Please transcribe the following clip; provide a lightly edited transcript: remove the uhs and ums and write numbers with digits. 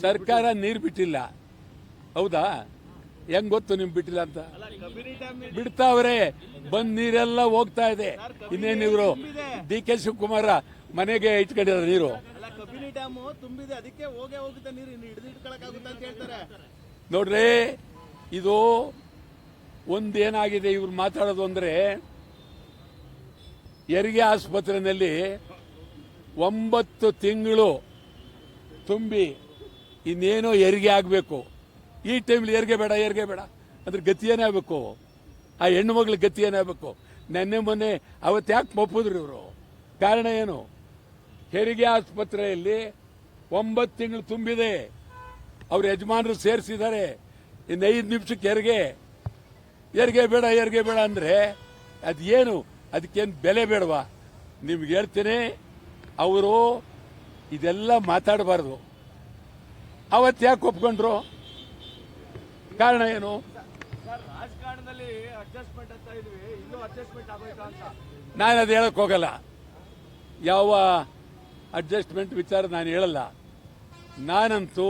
ಸರ್ಕಾರ ನೀರು ಬಿಟ್ಟಿಲ್ಲ, ಹೌದಾ? ಹೆಂಗ್ ಗೊತ್ತು ನಿಮ್ಗೆ ಬಿಟ್ಟಿಲ್ಲ ಅಂತ? ಬಿಡ್ತಾವ್ರೆ, ಬಂದ್ ನೀರೆಲ್ಲ ಹೋಗ್ತಾ ಇದೆ. ಇನ್ನೇನು ಇವರು DK ಶಿವಕುಮಾರ ಮನೆಗೆ ಇಟ್ಕೊಂಡಿದ್ದಾರೆ ನೀರು. ನೋಡ್ರಿ, ಇದು ಒಂದೇನಾಗಿದೆ ಇವ್ರು ಮಾತಾಡೋದು ಅಂದ್ರೆ, ಹೆರಿಗೆ ಆಸ್ಪತ್ರೆಯಲ್ಲಿ 9 ತಿಂಗಳು ತುಂಬಿ ಇನ್ನೇನೋ ಹೆರಿಗೆ ಆಗಬೇಕು. ಈ ಟೈಮ್ಲಿ ಹೆರಿಗೆ ಬೇಡ ಅಂದ್ರೆ ಗತಿ ಏನೇ ಆಗಬೇಕು? ಆ ಹೆಣ್ಣು ಮಗಳ ಗತಿ ಏನಾಗಬೇಕು? ಮೊನ್ನೆ ಅವತ್ತು ಯಾಕೆ ಒಪ್ಪಿದ್ರು ಇವರು? ಕಾರಣ ಏನು? ಹೆರಿಗೆ ಆಸ್ಪತ್ರೆಯಲ್ಲಿ 9 ತಿಂಗಳು ತುಂಬಿದೆ, ಅವ್ರ ಯಜಮಾನರು ಸೇರಿಸಿದ್ದಾರೆ. ಇನ್ನು 5 ನಿಮಿಷಕ್ಕೆ ಹೆರಿಗೆ ಬೇಡ ಅಂದ್ರೆ ಅದೇನು? ಅದಕ್ಕೇನು ಬೆಲೆ ಬೇಡವಾ? ನಿಮ್ಗೆ ಹೇಳ್ತೀನಿ, ಅವರು ಇದೆಲ್ಲ ಮಾತಾಡಬಾರ್ದು. ಅವತ್ತು ಯಾಕೆ ಒಪ್ಕೊಂಡ್ರು? ಕಾರಣ ಏನು? ರಾಜಕಾರಣದಲ್ಲಿ ಅಡ್ಜಸ್ಟ್ಮೆಂಟ್ ಅಂತ ಇದ್ವಿ, ಇನ್ನೂ ಅಡ್ಜಸ್ಟ್ಮೆಂಟ್ ಆಗಬೇಕಾ ಅಂತ ನಾನು ಅದು ಹೇಳಕ್ ಹೋಗಲ್ಲ. ಯಾವ ಅಡ್ಜಸ್ಟ್ಮೆಂಟ್ ವಿಚಾರ ನಾನು ಹೇಳಲ್ಲ. ನಾನಂತೂ